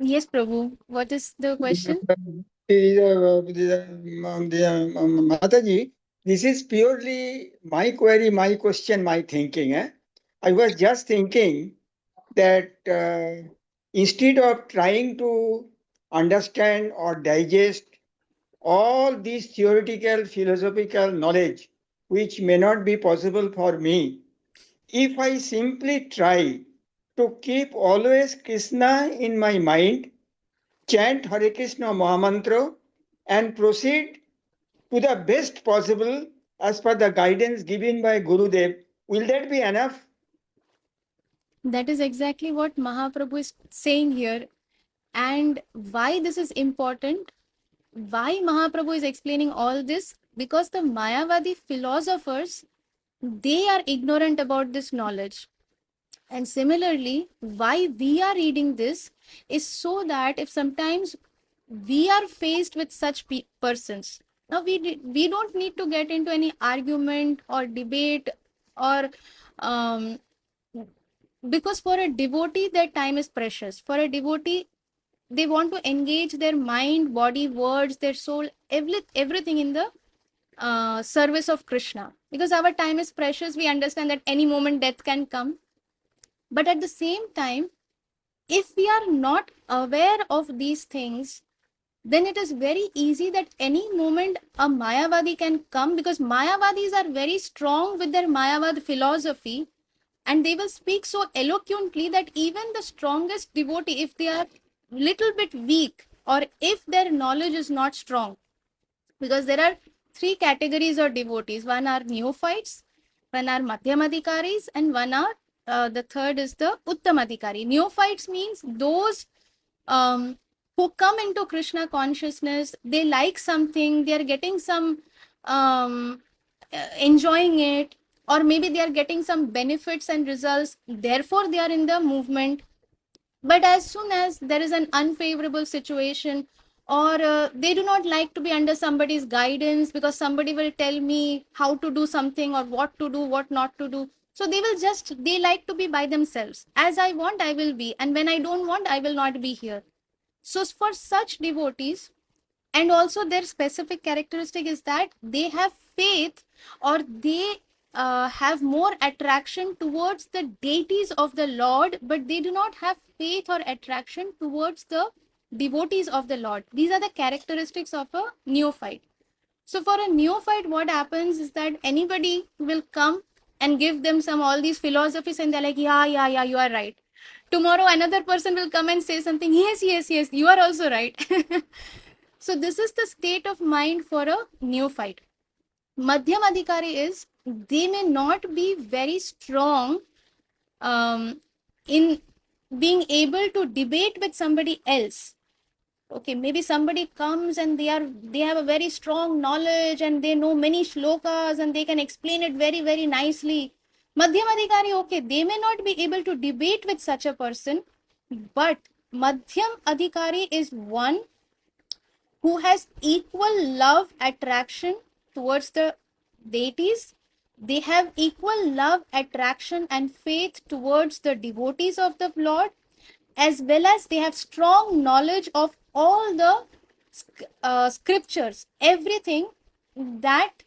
Yes, Prabhu. What is the question? Mataji, this is purely my query, my question, my thinking. I was just thinking that instead of trying to understand or digest all these theoretical, philosophical knowledge, which may not be possible for me, if I simply try to keep always Krishna in my mind, chant Hare Krishna Mahamantra, and proceed to the best possible as per the guidance given by Gurudev, will that be enough? That is exactly what Mahaprabhu is saying here. And why this is important, why Mahaprabhu is explaining all this, because the Mayavadi philosophers, they are ignorant about this knowledge. And similarly, why we are reading this is so that if sometimes we are faced with such persons, now we don't need to get into any argument or debate or um, because for a devotee their time is precious. For a devotee, they want to engage their mind, body, words, their soul, everything in the service of Krishna. Because our time is precious, we understand that any moment death can come. But at the same time, if we are not aware of these things, then it is very easy that any moment a Mayavadi can come, because Mayavadis are very strong with their Mayavad philosophy, and they will speak so eloquently that even the strongest devotee, if they are little bit weak or if their knowledge is not strong, because there are three categories of devotees. One are neophytes, one are madhyamadikaris, and one are the third is the uttamadikari. Neophytes means those who come into Krishna consciousness. They like something, they are getting some enjoying it, or maybe they are getting some benefits and results, therefore they are in the movement. But as soon as there is an unfavorable situation, or they do not like to be under somebody's guidance, because somebody will tell me how to do something or what to do, what not to do, so they like to be by themselves. As I want, I will be, and when I don't want, I will not be here. So for such devotees, and also their specific characteristic is that they have faith, or they have more attraction towards the deities of the Lord, but they do not have faith or attraction towards the devotees of the Lord. These are the characteristics of a neophyte. So for a neophyte, what happens is that anybody will come and give them some all these philosophies, and they're like, yeah, yeah, yeah, you are right. Tomorrow another person will come and say something, yes, yes, yes, you are also right. So this is the state of mind for a neophyte. Madhyam Adhikari is, they may not be very strong in being able to debate with somebody else. Okay, maybe somebody comes and they have a very strong knowledge and they know many shlokas and they can explain it very, very nicely. Madhyam Adhikari, okay, they may not be able to debate with such a person, but Madhyam Adhikari is one who has equal love attraction towards the deities. They have equal love attraction and faith towards the devotees of the Lord, as well as they have strong knowledge of all the scriptures, everything that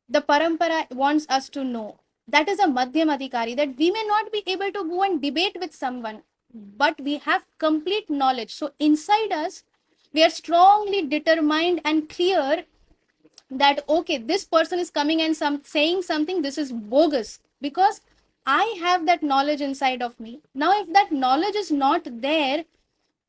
the parampara wants us to know. That is a madhyam adhikari, that we may not be able to go and debate with someone, but we have complete knowledge. So inside us, we are strongly determined and clear that okay, this person is coming and saying something, this is bogus, because I have that knowledge inside of me. Now if that knowledge is not there,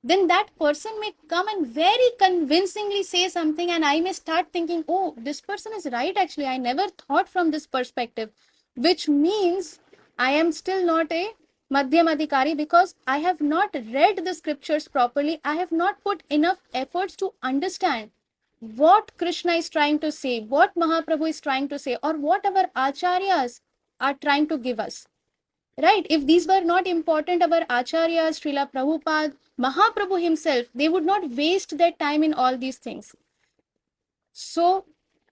then that person may come and very convincingly say something, and I may start thinking, oh, this person is right, actually I never thought from this perspective, which means I am still not a madhyam adhikari, because I have not read the scriptures properly. I have not put enough efforts to understand what Krishna is trying to say, what Mahaprabhu is trying to say, or what our acharyas are trying to give us. Right? If these were not important, our acharyas, Srila Prabhupada, Mahaprabhu himself, they would not waste their time in all these things. So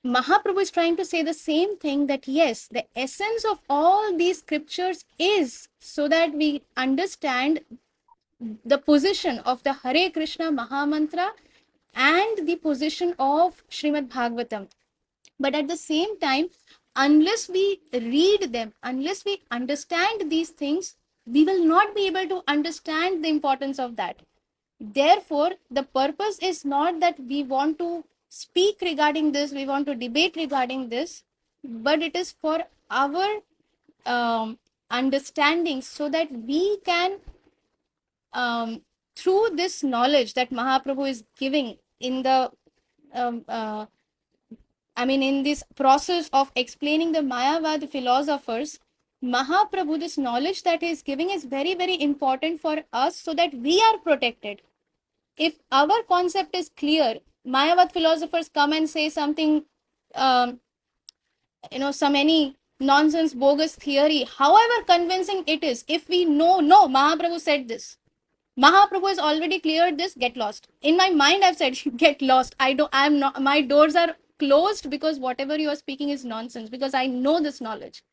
Mahaprabhu is trying to say the same thing, that yes, the essence of all these scriptures is so that we understand the position of the Hare Krishna Mahamantra and the position of Srimad Bhagavatam. But at the same time, unless we read them, unless we understand these things, we will not be able to understand the importance of that. Therefore, the purpose is not that we want to speak regarding this, we want to debate regarding this, but it is for our understanding, so that we can, through this knowledge that Mahaprabhu is giving in the um, uh, in this process of explaining the Mayavad philosophers, Mahaprabhu, this knowledge that he is giving is very, very important for us, so that we are protected. If our concept is clear, Mayavad philosophers come and say something, um, some any nonsense, bogus theory, however convincing it is, if we know, no, Mahaprabhu said this. Mahaprabhu has already cleared this, get lost. In my mind, I've said, get lost. I'm not, my doors are closed, because whatever you are speaking is nonsense, because I know this knowledge.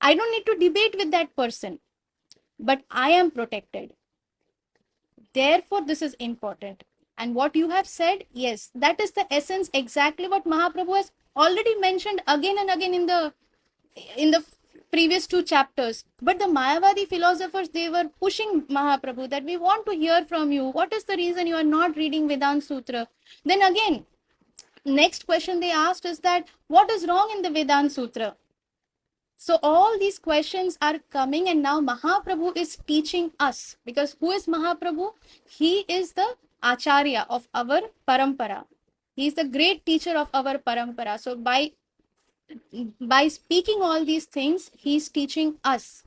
I don't need to debate with that person, but I am protected. Therefore, this is important. And what you have said, yes, that is the essence, exactly what Mahaprabhu has already mentioned again and again in the previous two chapters. But the Mayavadi philosophers, they were pushing Mahaprabhu that we want to hear from you. What is the reason you are not reading Vedanta Sutra? Then again, next question they asked is that what is wrong in the Vedanta Sutra? So all these questions are coming, and now Mahaprabhu is teaching us, because who is Mahaprabhu? He is the Acharya of our parampara. He is the great teacher of our parampara. So by speaking all these things, he is teaching us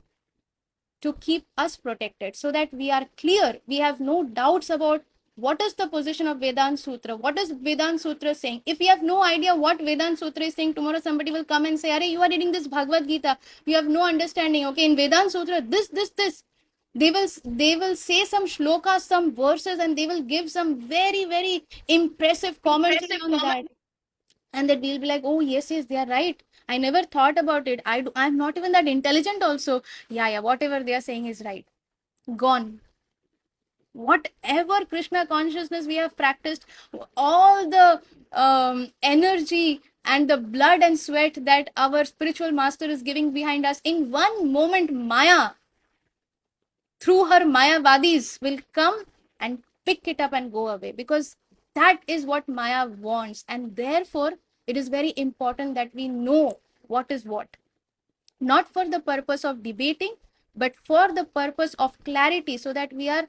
to keep us protected, so that we are clear, we have no doubts about what is the position of Vedanta Sutra, what is Vedanta Sutra saying. If we have no idea what Vedanta Sutra is saying, tomorrow somebody will come and say, Are you are reading this Bhagavad Gita, you have no understanding. Okay, in Vedanta Sutra, this. They will say some shlokas, some verses, and they will give some very, very impressive commentary on that. And that we'll be like, oh yes, they are right, I never thought about it, I'm not even that intelligent also. Yeah, whatever they are saying is right. Gone. Whatever Krishna consciousness we have practiced, all the energy and the blood and sweat that our spiritual master is giving behind us, in one moment Maya, through her Mayavadis, will come and pick it up and go away, because that is what Maya wants. And therefore, it is very important that we know what is what. Not for the purpose of debating, but for the purpose of clarity, so that we are,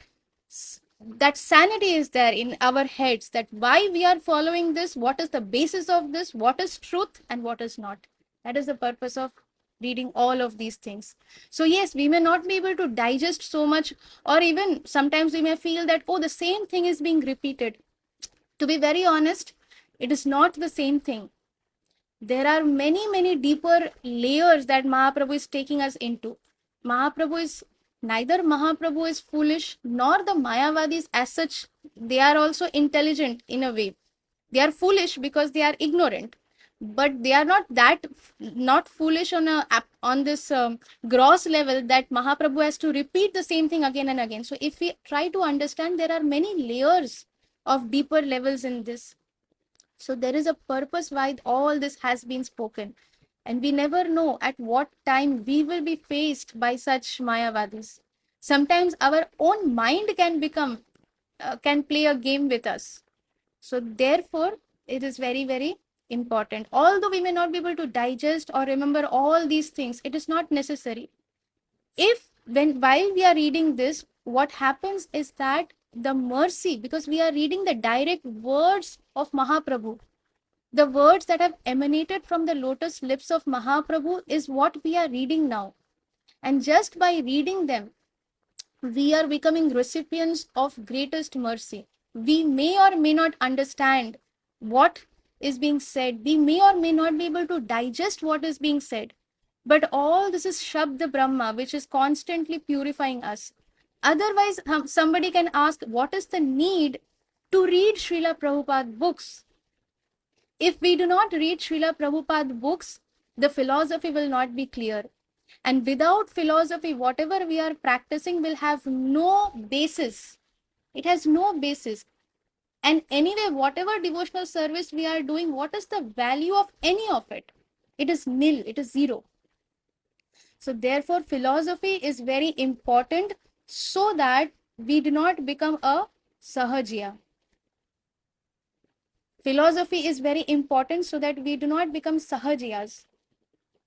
that sanity is there in our heads, that why we are following this, what is the basis of this, what is truth and what is not. That is the purpose of reading all of these things. So yes, we may not be able to digest so much, or even sometimes we may feel that, oh, the same thing is being repeated. To be very honest, it is not the same thing. There are many, many deeper layers that Mahaprabhu is taking us into. Neither Mahaprabhu is foolish, nor the Mayavadis as such. They are also intelligent in a way. They are foolish because they are ignorant, but they are not foolish on this gross level that Mahaprabhu has to repeat the same thing again and again. So if we try to understand, there are many layers of deeper levels in this. So there is a purpose why all this has been spoken. And we never know at what time we will be faced by such Mayavadis. Sometimes our own mind can play a game with us. So therefore, it is very, very important. Although we may not be able to digest or remember all these things, it is not necessary. While we are reading this, what happens is that the mercy, because we are reading the direct words of Mahaprabhu, the words that have emanated from the lotus lips of Mahaprabhu is what we are reading now. And just by reading them, we are becoming recipients of greatest mercy. We may or may not understand what is being said. We may or may not be able to digest what is being said. But all this is Shabda Brahma, which is constantly purifying us. Otherwise, somebody can ask, what is the need to read Srila Prabhupada books? If we do not read Srila Prabhupada books, the philosophy will not be clear. And without philosophy, whatever we are practicing will have no basis. It has no basis. And anyway, whatever devotional service we are doing, what is the value of any of it? It is nil, it is zero. So, therefore, philosophy is very important so that we do not become a sahajiya. Philosophy is very important so that we do not become sahajiyas.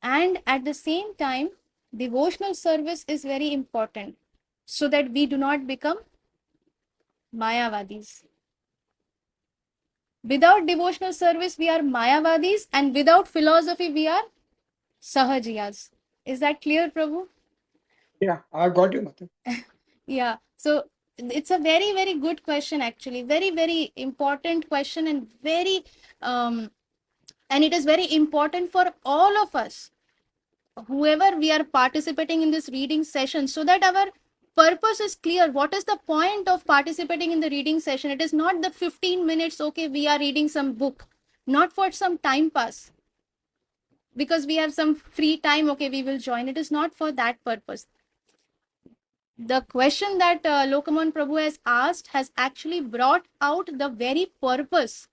And at the same time, devotional service is very important so that we do not become mayavadis. Without devotional service, we are mayavadis, and without philosophy, we are sahajiyas. Is that clear, Prabhu? Yeah, I got you, Mata. Yeah. So it's a very, very good question, actually. Very, very important question, and and it is very important for all of us, whoever we are participating in this reading session, so that our purpose is clear. What is the point of participating in the reading session? It is not the 15 minutes, okay, we are reading some book, not for some time pass, because we have some free time, okay, we will join. It is not for that purpose. The question that Lokamon Prabhu has asked has actually brought out the very purpose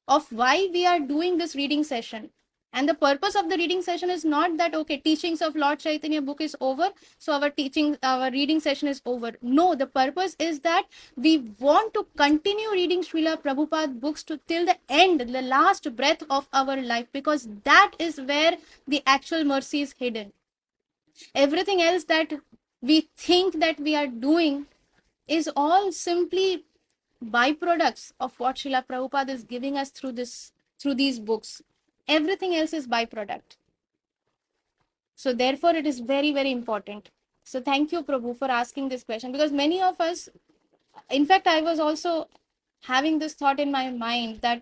of why we are doing this reading session. And the purpose of the reading session is not that, okay, teachings of Lord Chaitanya book is over, so our reading session is over. No, the purpose is that we want to continue reading Srila Prabhupada books to till the end, the last breath of our life, because that is where the actual mercy is hidden. Everything else that we think that we are doing is all simply byproducts of what Srila Prabhupada is giving us through these books. Everything else is byproduct. So therefore, it is very, very important. So thank you, Prabhu, for asking this question, because many of us, in fact, I was also having this thought in my mind that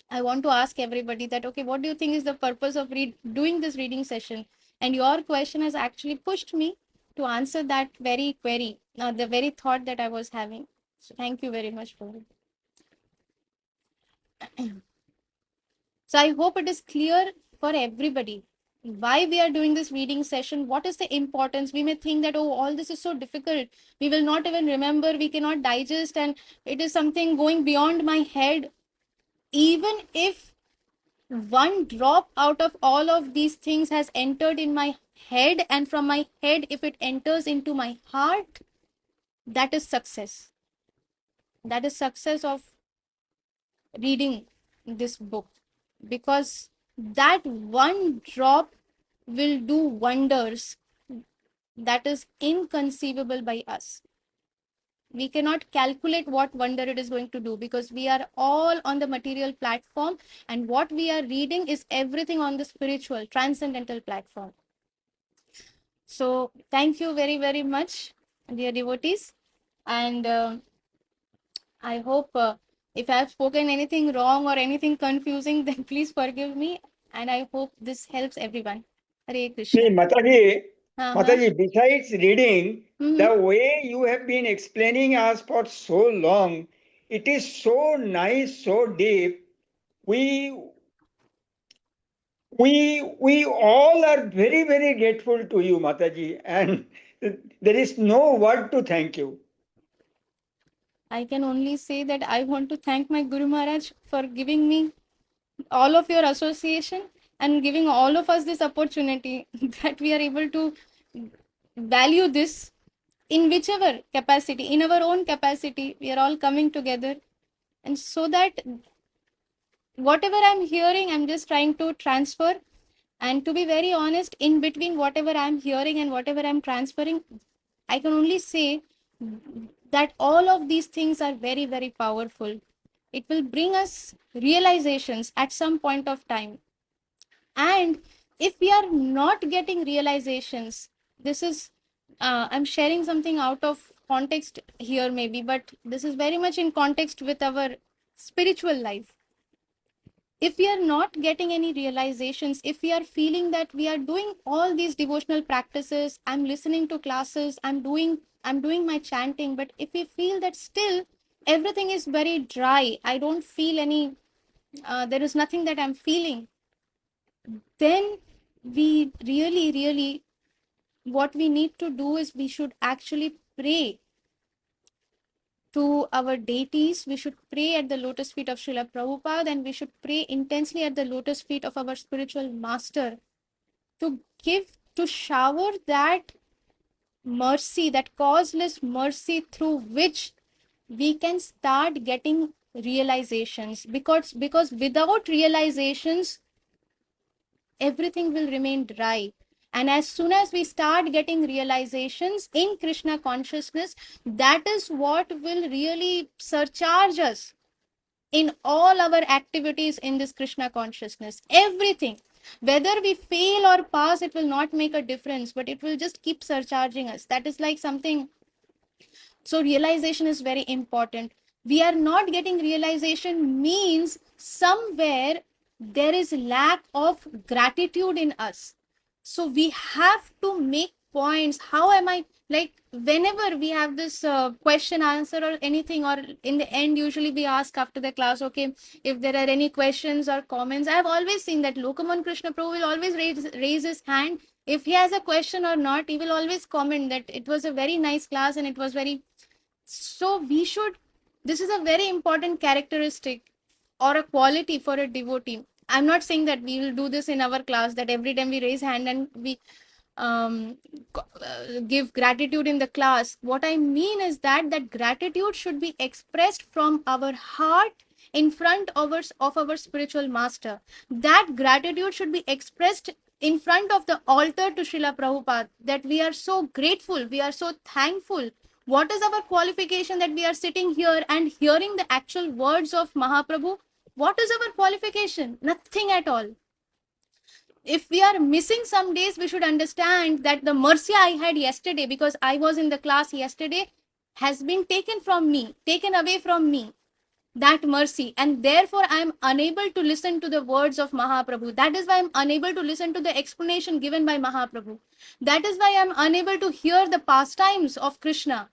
I want to ask everybody that, okay, what do you think is the purpose of doing this reading session? And your question has actually pushed me to answer that very query, the very thought that I was having. So thank you very much, Prabhu. So I hope it is clear for everybody why we are doing this reading session. What is the importance? We may think that, oh, all this is so difficult. We will not even remember, we cannot digest, and it is something going beyond my head. Even if one drop out of all of these things has entered in my head, and from my head, if it enters into my heart, that is success. That is success of reading this book, because that one drop will do wonders that is inconceivable by us. We cannot calculate what wonder it is going to do, because we are all on the material platform, and what we are reading is everything on the spiritual transcendental platform. So thank you very, very much, dear devotees, and I hope if I have spoken anything wrong or anything confusing, then please forgive me. And I hope this helps everyone. Hare See, Krishna. Mataji, Uh-huh. Mataji, besides reading, Mm-hmm. the way you have been explaining us for so long, it is so nice, so deep. We we all are very, very grateful to you, Mataji, and there is no word to thank you. I can only say that I want to thank my Guru Maharaj for giving me all of your association and giving all of us this opportunity that we are able to value this in whichever capacity, in our own capacity, we are all coming together. And so that whatever I'm hearing, I'm just trying to transfer. And to be very honest, in between whatever I'm hearing and whatever I'm transferring, I can only say that all of these things are very, very powerful. It will bring us realizations at some point of time. And if we are not getting realizations, this is, I'm sharing something out of context here, maybe, but this is very much in context with our spiritual life. If we are not getting any realizations, if we are feeling that we are doing all these devotional practices, I'm listening to classes, I'm doing my chanting, but if we feel that still everything is very dry, I don't feel any, there is nothing that I'm feeling, then we really, what we need to do is we should actually pray to our deities. We should pray at the lotus feet of Srila Prabhupada, and we should pray intensely at the lotus feet of our spiritual master to to shower that mercy, that causeless mercy through which we can start getting realizations. Because without realizations, everything will remain dry. And as soon as we start getting realizations in Krishna consciousness, that is what will really surcharge us in all our activities in this Krishna consciousness. Everything. Whether we fail or pass, it will not make a difference, but it will just keep surcharging us. That is like something. So, realization is very important. We are not getting realization means somewhere there is lack of gratitude in us. So, we have to make points. How am I, like, whenever we have this question answer or anything, or in the end, usually we ask after the class, okay, if there are any questions or comments. I have always seen that Lokaman Krishna Prabhu will always raise his hand. If he has a question or not, he will always comment that it was a very nice class and it was very. So we should, this is a very important characteristic or a quality for a devotee. I'm not saying that we will do this in our class, that every time we raise hand and we um, give gratitude in the class. What I mean is that gratitude should be expressed from our heart in front of our spiritual master. That gratitude should be expressed in front of the altar to Srila Prabhupada, that we are so grateful, we are so thankful. What is our qualification that we are sitting here and hearing the actual words of Mahaprabhu? What is our qualification? Nothing at all. If we are missing some days, we should understand that the mercy I had yesterday, because I was in the class yesterday, has been taken from me, taken away from me, that mercy. And therefore, I am unable to listen to the words of Mahaprabhu. That is why I am unable to listen to the explanation given by Mahaprabhu. That is why I am unable to hear the pastimes of Krishna.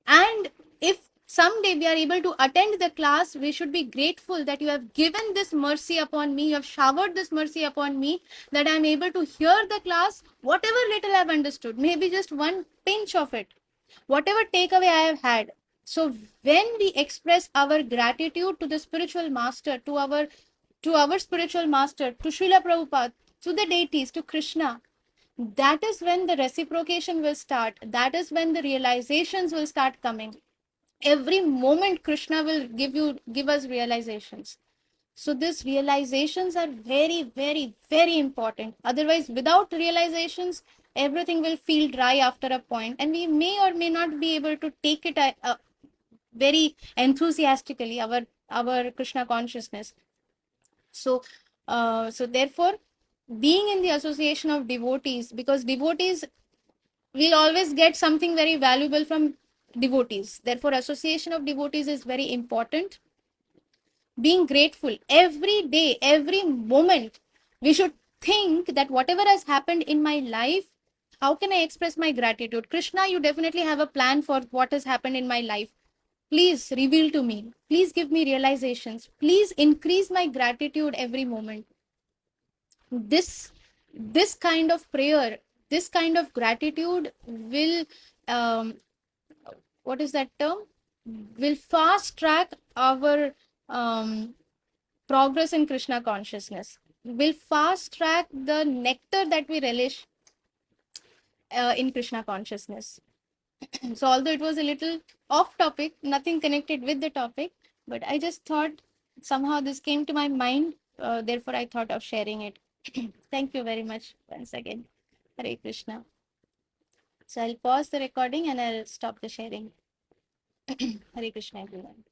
And if someday we are able to attend the class, we should be grateful that you have given this mercy upon me, you have showered this mercy upon me, that I am able to hear the class, whatever little I have understood, maybe just one pinch of it, whatever takeaway I have had. So when we express our gratitude to the spiritual master, to our spiritual master, to Srila Prabhupada, to the deities, to Krishna, that is when the reciprocation will start. That is when the realizations will start coming. Every moment Krishna will give us realizations. So these realizations are very important. Otherwise, without realizations, everything will feel dry after a point, and we may or may not be able to take it very enthusiastically, our Krishna consciousness. So therefore, being in the association of devotees, because devotees, we'll always get something very valuable from devotees. Therefore, association of devotees is very important. Being grateful every day, every moment, we should think that whatever has happened in my life, how can I express my gratitude? Krishna, you definitely have a plan for what has happened in my life. Please reveal to me. Please give me realizations. Please increase my gratitude every moment. This kind of prayer, this kind of gratitude will, um, what is that term, will fast track our um, progress in Krishna consciousness, will fast track the nectar that we relish in Krishna consciousness. So although it was a little off topic, nothing connected with the topic, but I just thought somehow this came to my mind, therefore I thought of sharing it. Thank you very much once again. Hare Krishna. So I'll pause the recording and I'll stop the sharing. Hare Krishna, everyone.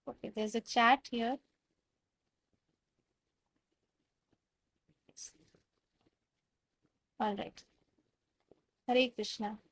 Okay, there's a chat here. All right. Hare Krishna.